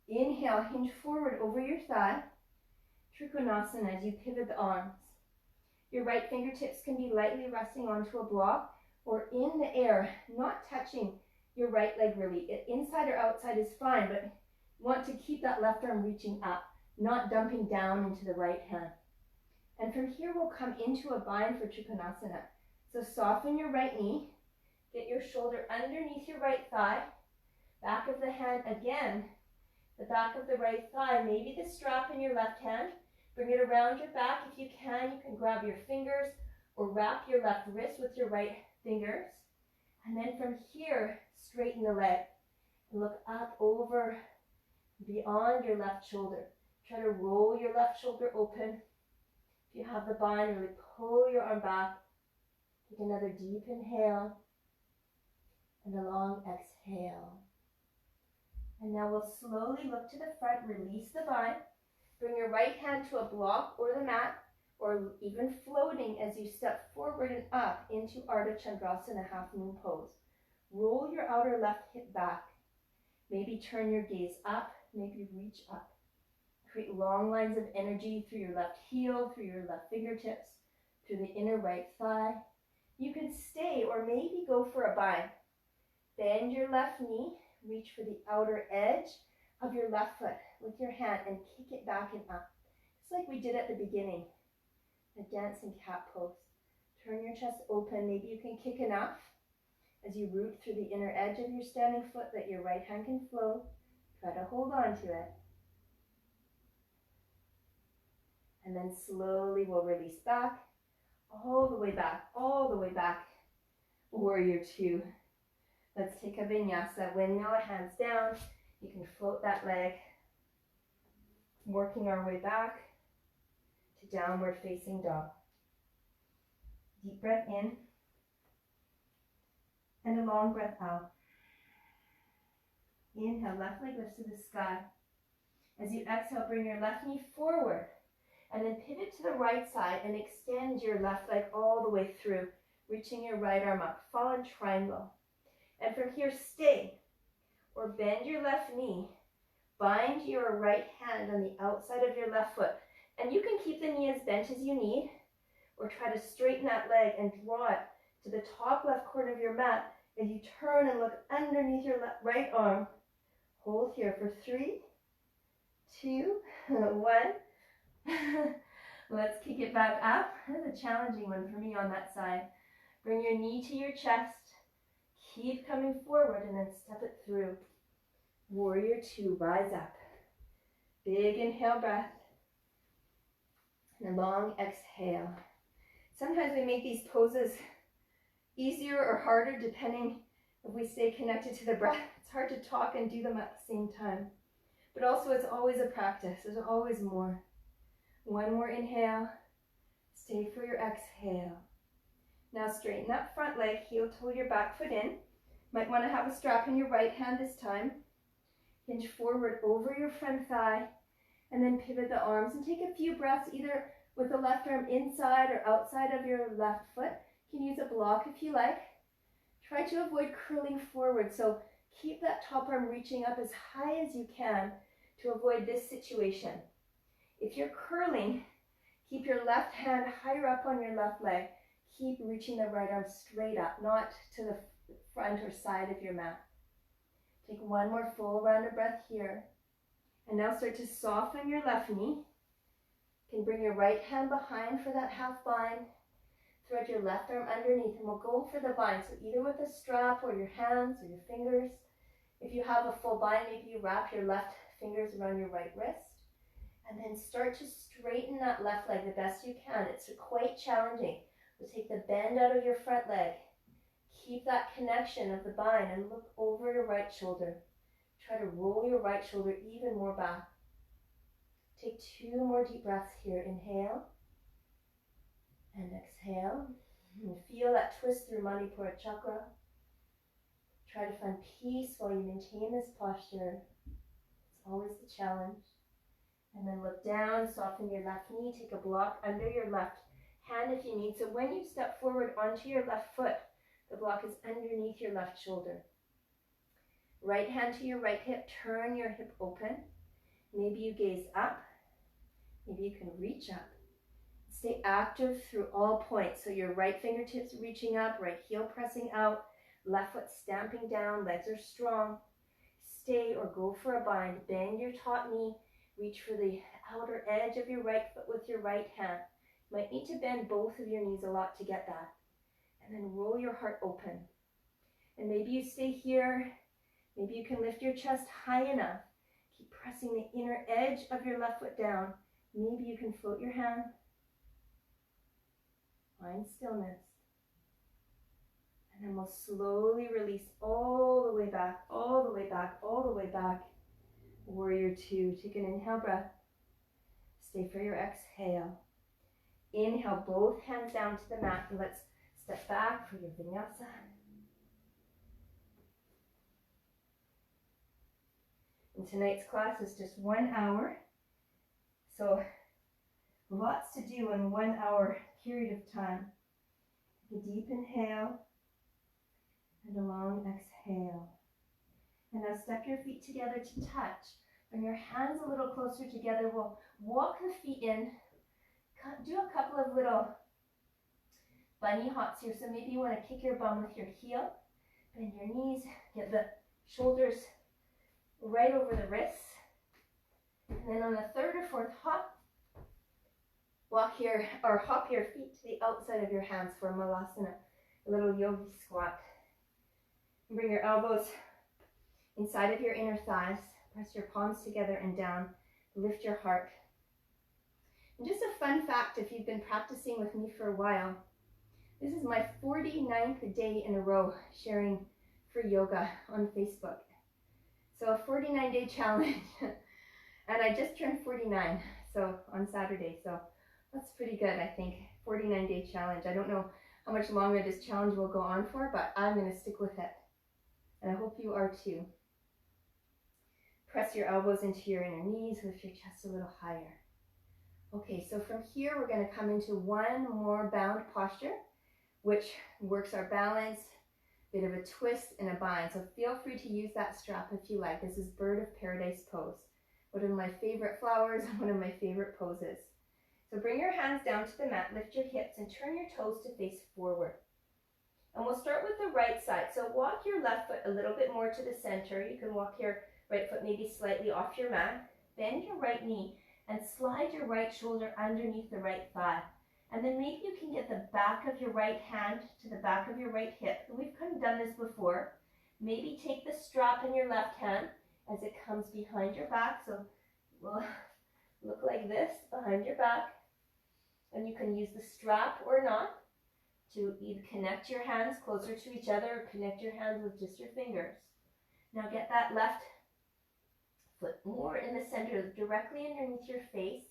Inhale, hinge forward over your thigh. Trikonasana as you pivot the arms. Your right fingertips can be lightly resting onto a block or in the air, not touching your right leg really. Inside or outside is fine, but you want to keep that left arm reaching up, not dumping down into the right hand. And from here, we'll come into a bind for Trikonasana. So soften your right knee, get your shoulder underneath your right thigh, back of the hand again, the back of the right thigh, maybe the strap in your left hand. Bring it around your back. If you can grab your fingers or wrap your left wrist with your right fingers. And then from here, straighten the leg and look up over beyond your left shoulder. Try to roll your left shoulder open. If you have the bind, really pull your arm back. Take another deep inhale and a long exhale. And now we'll slowly look to the front, release the bind. Bring your right hand to a block or the mat, or even floating as you step forward and up into Ardha Chandrasana, half moon pose. Roll your outer left hip back. Maybe turn your gaze up, maybe reach up. Create long lines of energy through your left heel, through your left fingertips, through the inner right thigh. You can stay or maybe go for a bind. Bend your left knee, reach for the outer edge of your left foot with your hand and kick it back and up. Just like we did at the beginning, a dancing cat pose. Turn your chest open. Maybe you can kick enough as you root through the inner edge of your standing foot that your right hand can float. Try to hold on to it. And then slowly we'll release back, all the way back, all the way back. Warrior 2. Let's take a vinyasa. Windmill, hands down. You can float that leg. Working our way back to downward facing dog. Deep breath in and a long breath out. Inhale, left leg lifts to the sky. As you exhale, bring your left knee forward and then pivot to the right side and extend your left leg all the way through, reaching your right arm up. Fallen triangle. And from here, stay or bend your left knee. Bind your right hand on the outside of your left foot. And you can keep the knee as bent as you need, or try to straighten that leg and draw it to the top left corner of your mat as you turn and look underneath your right arm. Hold here for 3, 2, 1. Let's kick it back up. That's a challenging one for me on that side. Bring your knee to your chest. Keep coming forward and then step it through. Warrior 2, rise up. Big inhale breath. And a long exhale. Sometimes we make these poses easier or harder depending if we stay connected to the breath. It's hard to talk and do them at the same time. But also it's always a practice. There's always more. One more inhale. Stay for your exhale. Now straighten that front leg, heel toe your back foot in. Might want to have a strap in your right hand this time. Hinge forward over your front thigh and then pivot the arms and take a few breaths either with the left arm inside or outside of your left foot. You can use a block if you like. Try to avoid curling forward, so keep that top arm reaching up as high as you can to avoid this situation. If you're curling, keep your left hand higher up on your left leg. Keep reaching the right arm straight up, not to the front or side of your mat. Take one more full round of breath here. And now start to soften your left knee. You can bring your right hand behind for that half bind. Thread your left arm underneath and we'll go for the bind. So either with a strap or your hands or your fingers. If you have a full bind, maybe you wrap your left fingers around your right wrist. And then start to straighten that left leg the best you can. It's quite challenging. We'll take the bend out of your front leg. Keep that connection of the bind and look over your right shoulder. Try to roll your right shoulder even more back. Take 2 more deep breaths here. Inhale and exhale. And feel that twist through Manipura chakra. Try to find peace while you maintain this posture. It's always the challenge. And then look down, soften your left knee. Take a block under your left hand if you need. So when you step forward onto your left foot, the block is underneath your left shoulder. Right hand to your right hip, turn your hip open. Maybe you gaze up. Maybe you can reach up. Stay active through all points. So your right fingertips reaching up, right heel pressing out, left foot stamping down, legs are strong. Stay or go for a bind. Bend your top knee. Reach for the outer edge of your right foot with your right hand. You might need to bend both of your knees a lot to get that. And then roll your heart open. And maybe you stay here. Maybe you can lift your chest high enough. Keep pressing the inner edge of your left foot down. Maybe you can float your hand. Find stillness. And then we'll slowly release all the way back, all the way back, all the way back. Warrior 2. Take an inhale breath. Stay for your exhale. Inhale, both hands down to the mat. And let's step back for your vinyasa. And tonight's class is just 1 hour. So lots to do in 1 hour period of time. Take a deep inhale and a long exhale. And now step your feet together to touch. Bring your hands a little closer together. We'll walk the feet in. Do a couple of little bunny hops here. So maybe you want to kick your bum with your heel. Bend your knees. Get the shoulders right over the wrists. And then on the third or fourth hop, walk here or hop your feet to the outside of your hands for malasana, a little yogi squat. And bring your elbows inside of your inner thighs. Press your palms together and down. Lift your heart. And just a fun fact, if you've been practicing with me for a while, this is my 49th day in a row sharing free yoga on Facebook. So a 49-day challenge. And I just turned 49 on Saturday. So that's pretty good, I think. 49-day challenge. I don't know how much longer this challenge will go on for, but I'm going to stick with it. And I hope you are too. Press your elbows into your inner knees, lift your chest a little higher. Okay, so from here we're going to come into one more bound posture, which works our balance, bit of a twist and a bind. So feel free to use that strap if you like. This is Bird of Paradise pose. One of my favorite flowers, one of my favorite poses. So bring your hands down to the mat, lift your hips, and turn your toes to face forward. And we'll start with the right side. So walk your left foot a little bit more to the center. You can walk your right foot maybe slightly off your mat. Bend your right knee and slide your right shoulder underneath the right thigh. And then maybe you can get the back of your right hand to the back of your right hip. We've kind of done this before. Maybe take the strap in your left hand as it comes behind your back. So it will look like this behind your back. And you can use the strap or not to either connect your hands closer to each other or connect your hands with just your fingers. Now get that left foot more in the center, directly underneath your face.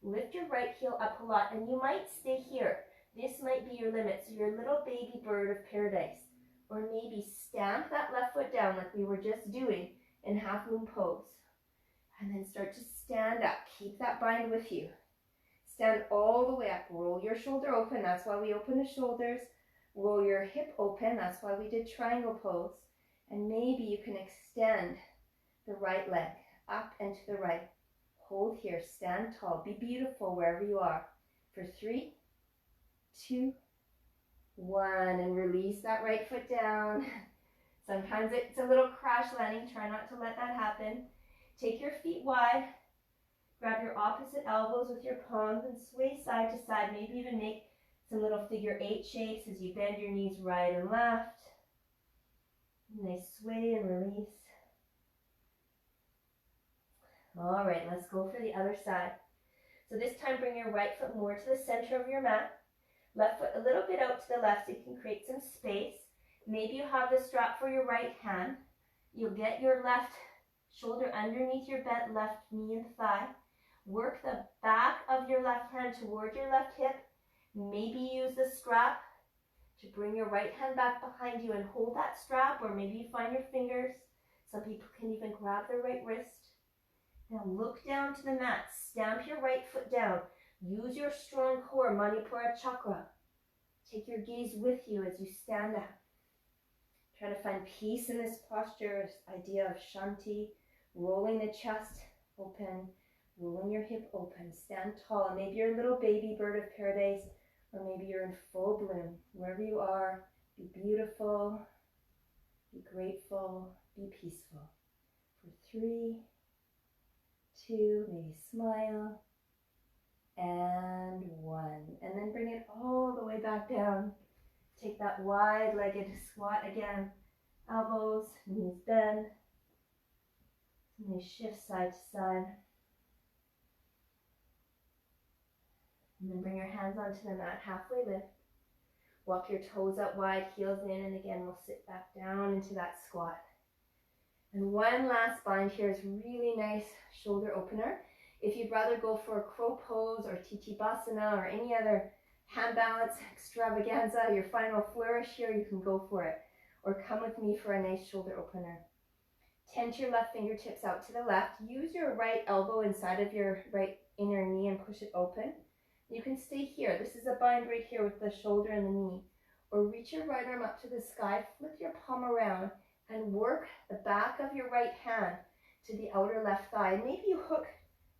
Lift your right heel up a lot, and you might stay here. This might be your limit, so your little baby bird of paradise. Or maybe stamp that left foot down like we were just doing in half moon pose. And then start to stand up. Keep that bind with you. Stand all the way up. Roll your shoulder open. That's why we open the shoulders. Roll your hip open. That's why we did triangle pose. And maybe you can extend the right leg up and to the right. Hold here. Stand tall. Be beautiful wherever you are. For 3, 2, 1. And release that right foot down. Sometimes it's a little crash landing. Try not to let that happen. Take your feet wide. Grab your opposite elbows with your palms and sway side to side. Maybe even make some little figure 8 shapes as you bend your knees right and left. And they sway and release. All right, let's go for the other side. So this time bring your right foot more to the center of your mat. Left foot a little bit out to the left so you can create some space. Maybe you have the strap for your right hand. You'll get your left shoulder underneath your bent left knee and thigh. Work the back of your left hand toward your left hip. Maybe use the strap to bring your right hand back behind you and hold that strap, or maybe you find your fingers. Some people can even grab their right wrist. Now look down to the mat. Stamp your right foot down. Use your strong core, Manipura chakra. Take your gaze with you as you stand up. Try to find peace in this posture, this idea of shanti, rolling the chest open, rolling your hip open. Stand tall. And maybe you're a little baby bird of paradise, or maybe you're in full bloom. Wherever you are, be beautiful, be grateful, be peaceful. For 3, 2, maybe smile, and 1. And then bring it all the way back down. Take that wide-legged squat again. Elbows, knees bend. And they shift side to side. And then bring your hands onto the mat, halfway lift. Walk your toes up wide, heels in, and again we'll sit back down into that squat. And one last bind here is really nice shoulder opener. If you'd rather go for a crow pose or Tittipasana or any other hand balance extravaganza, your final flourish here, you can go for it. Or come with me for a nice shoulder opener. Tense your left fingertips out to the left. Use your right elbow inside of your right inner knee and push it open. You can stay here. This is a bind right here with the shoulder and the knee. Or reach your right arm up to the sky, flip your palm around, and work the back of your right hand to the outer left thigh. Maybe you hook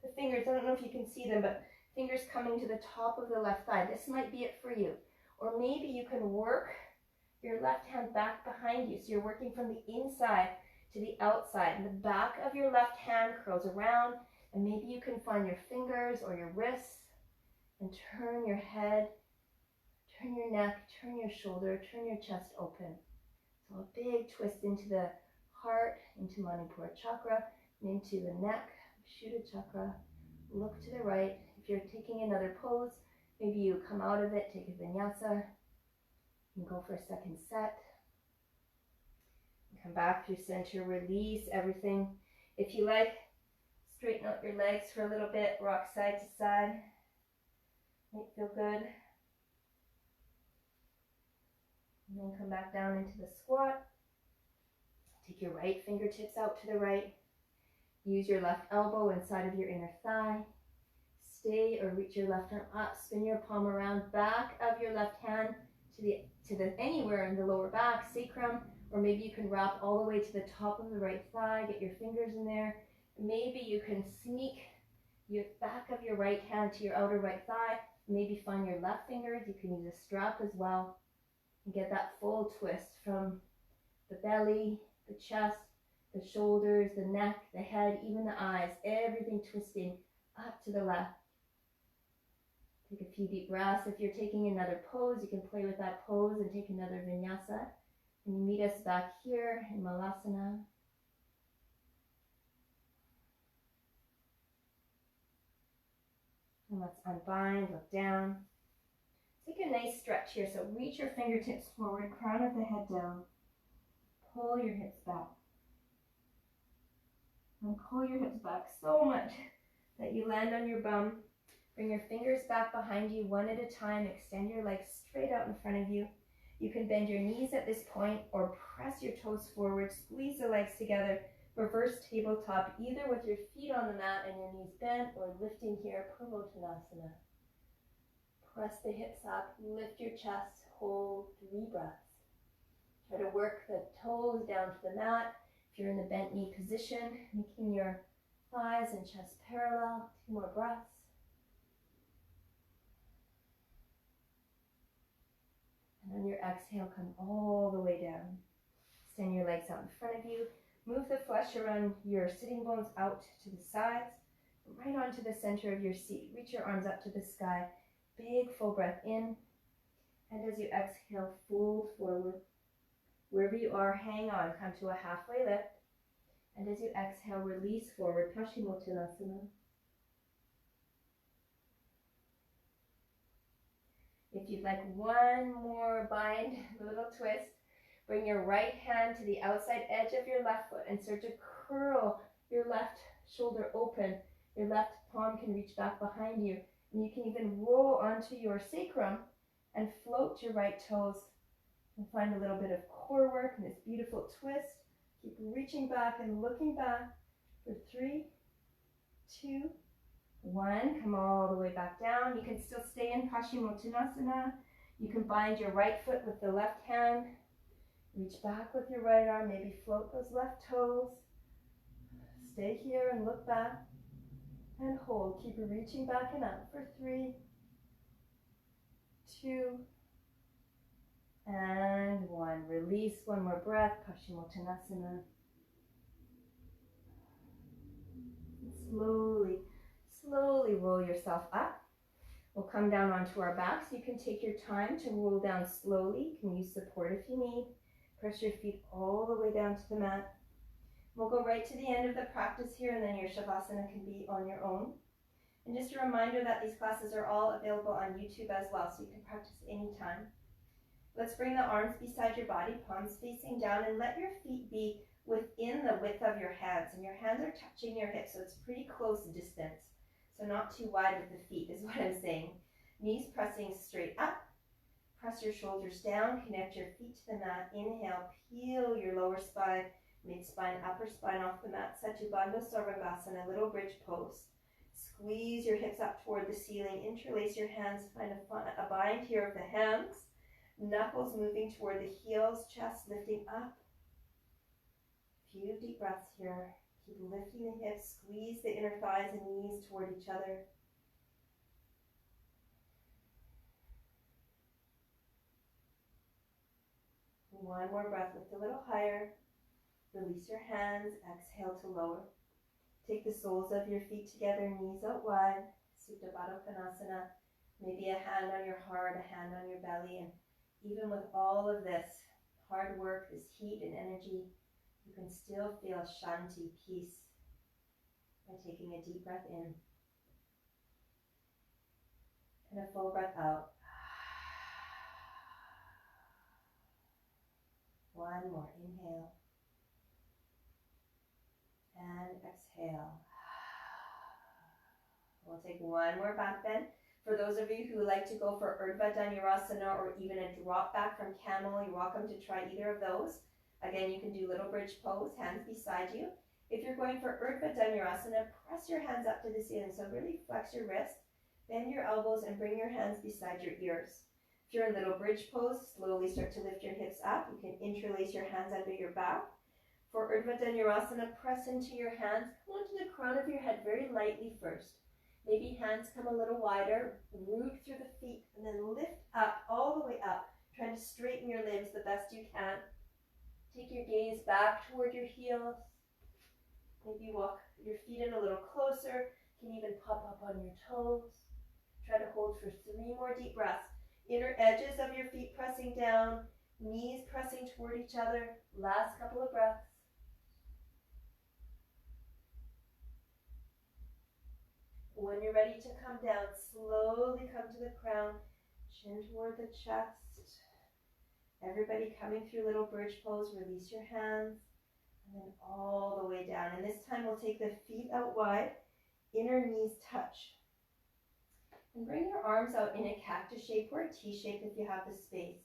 the fingers, I don't know if you can see them, but fingers coming to the top of the left thigh. This might be it for you. Or maybe you can work your left hand back behind you. So you're working from the inside to the outside. And the back of your left hand curls around, and maybe you can find your fingers or your wrists and turn your head, turn your neck, turn your shoulder, turn your chest open. So a big twist into the heart, into Manipura chakra, and into the neck, Vishuddha chakra. Look to the right. If you're taking another pose, maybe you come out of it, take a vinyasa, and go for a second set. And come back through center, release everything. If you like, straighten out your legs for a little bit, rock side to side. Might feel good. And then come back down into the squat. Take your right fingertips out to the right. Use your left elbow inside of your inner thigh. Stay or reach your left arm up. Spin your palm around, back of your left hand to the anywhere in the lower back, sacrum, or maybe you can wrap all the way to the top of the right thigh. Get your fingers in there. Maybe you can sneak your back of your right hand to your outer right thigh. Maybe find your left fingers. You can use a strap as well. And get that full twist from the belly, the chest, the shoulders, the neck, the head, even the eyes, everything twisting up to the left. Take a few deep breaths. If you're taking another pose, you can play with that pose and take another vinyasa. And you meet us back here in Malasana. And let's unbind, look down. Take a nice stretch here. So reach your fingertips forward, crown of the head down. Pull your hips back. And pull your hips back so much that you land on your bum. Bring your fingers back behind you one at a time. Extend your legs straight out in front of you. You can bend your knees at this point or press your toes forward. Squeeze the legs together. Reverse tabletop, either with your feet on the mat and your knees bent or lifting here, Purvottanasana. Press the hips up, lift your chest, hold 3 breaths. Try to work the toes down to the mat. If you're in the bent knee position, making your thighs and chest parallel. 2 more breaths. And on your exhale, come all the way down. Extend your legs out in front of you. Move the flesh around your sitting bones out to the sides, right onto the center of your seat. Reach your arms up to the sky. Big full breath in. And as you exhale, fold forward. Wherever you are, hang on. Come to a halfway lift. And as you exhale, release forward. Paschimottanasana. If you'd like one more bind, a little twist, bring your right hand to the outside edge of your left foot and start to curl your left shoulder open. Your left palm can reach back behind you. And you can even roll onto your sacrum and float your right toes and find a little bit of core work and this beautiful twist. Keep reaching back and looking back for 3, 2, 1. Come all the way back down. You can still stay in Paschimottanasana. You can bind your right foot with the left hand. Reach back with your right arm. Maybe float those left toes. Stay here and look back. And hold. Keep reaching back and up for 3, 2, and 1. Release. One more breath. Paschimottanasana. Slowly roll yourself up. We'll come down onto our backs. You can take your time to roll down slowly. You can use support if you need. Press your feet all the way down to the mat. We'll go right to the end of the practice here, and then your Shavasana can be on your own. And just a reminder that these classes are all available on YouTube as well, so you can practice anytime. Let's bring the arms beside your body, palms facing down, and let your feet be within the width of your hands. And your hands are touching your hips, so it's pretty close distance. So not too wide with the feet is what I'm saying. Knees pressing straight up. Press your shoulders down, connect your feet to the mat. Inhale, peel your lower spine, mid-spine, upper spine off the mat. Satubandha Sarvangasana, little bridge pose. Squeeze your hips up toward the ceiling. Interlace your hands. Find a bind here of the hands. Knuckles moving toward the heels. Chest lifting up. Few deep breaths here. Keep lifting the hips. Squeeze the inner thighs and knees toward each other. One more breath. Lift a little higher. Release your hands. Exhale to lower. Take the soles of your feet together, knees out wide. Supta Baddha Konasana. Maybe a hand on your heart, a hand on your belly. And even with all of this hard work, this heat and energy, you can still feel Shanti, peace, by taking a deep breath in. And a full breath out. One more. Inhale. And exhale. We'll take one more back bend. For those of you who like to go for Urdhva Dhanurasana or even a drop back from camel, you're welcome to try either of those. Again, you can do little bridge pose, hands beside you. If you're going for Urdhva Dhanurasana, press your hands up to the ceiling. So really flex your wrist, bend your elbows, and bring your hands beside your ears. If you're in little bridge pose, slowly start to lift your hips up. You can interlace your hands under your back. For Urdhva Dhanurasana, press into your hands. Come onto the crown of your head very lightly first. Maybe hands come a little wider, root through the feet, and then lift up, all the way up, trying to straighten your limbs the best you can. Take your gaze back toward your heels. Maybe walk your feet in a little closer. You can even pop up on your toes. Try to hold for 3 more deep breaths. Inner edges of your feet pressing down, knees pressing toward each other. Last couple of breaths. When you're ready to come down, slowly come to the crown, chin toward the chest. Everybody coming through little bridge pose, release your hands, and then all the way down. And this time we'll take the feet out wide, inner knees touch. And bring your arms out in a cactus shape or a T shape if you have the space.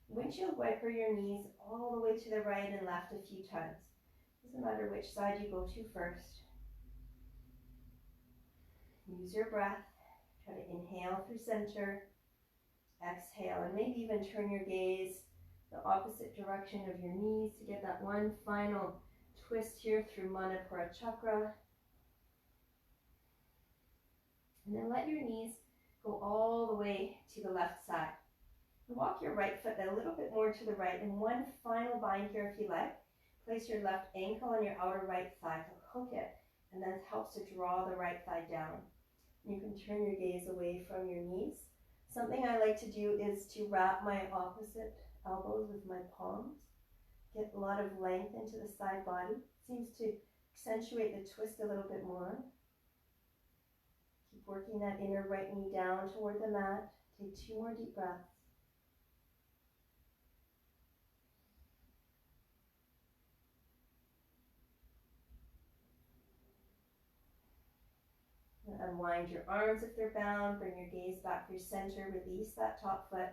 Windshield wiper your knees all the way to the right and left a few times. Doesn't matter which side you go to first. Use your breath. Try to inhale through center. Exhale, and maybe even turn your gaze the opposite direction of your knees to get that one final twist here through Manipura chakra. And then let your knees go all the way to the left side. Walk your right foot a little bit more to the right, and one final bind here if you like. Place your left ankle on your outer right thigh to hook it, and that helps to draw the right thigh down. You can turn your gaze away from your knees. Something I like to do is to wrap my opposite elbows with my palms. Get a lot of length into the side body. Seems to accentuate the twist a little bit more. Keep working that inner right knee down toward the mat. Take 2 more deep breaths. Unwind your arms if they're bound. Bring your gaze back through center. Release that top foot.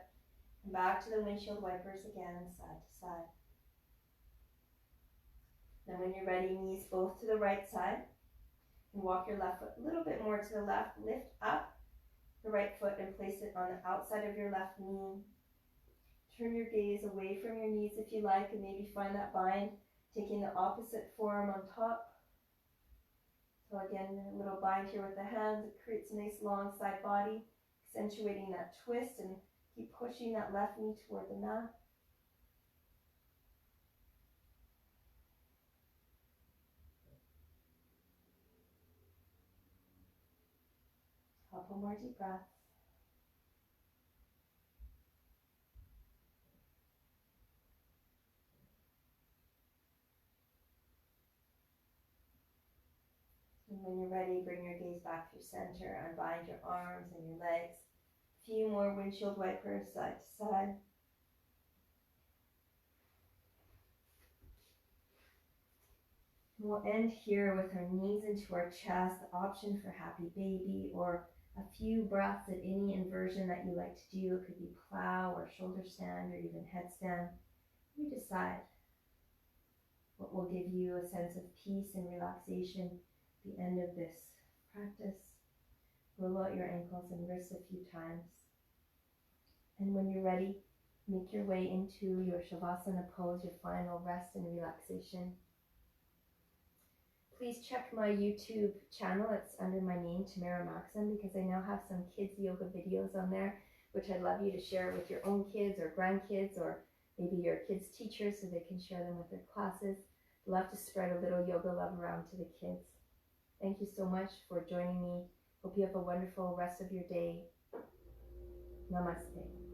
And back to the windshield wipers again, side to side. Then when you're ready, knees both to the right side. And walk your left foot a little bit more to the left. Lift up the right foot and place it on the outside of your left knee. Turn your gaze away from your knees if you like, and maybe find that bind, taking the opposite forearm on top. So again, a little bind here with the hands. It creates a nice long side body, accentuating that twist, and keep pushing that left knee toward the mat. Couple more deep breaths. And when you're ready, bring your gaze back through center, unbind your arms and your legs. A few more windshield wipers side to side. We'll end here with our knees into our chest, the option for happy baby, or a few breaths at any inversion that you like to do. It could be plow or shoulder stand or even headstand. You decide what will give you a sense of peace and relaxation at the end of this practice. Roll out your ankles and wrists a few times. And when you're ready, make your way into your Shavasana pose, your final rest and relaxation. Please check my YouTube channel. It's under my name, Tamara Maxim, because I now have some kids yoga videos on there, which I'd love you to share with your own kids or grandkids, or maybe your kids' teachers so they can share them with their classes. I'd love to spread a little yoga love around to the kids. Thank you so much for joining me. Hope you have a wonderful rest of your day. Namaste.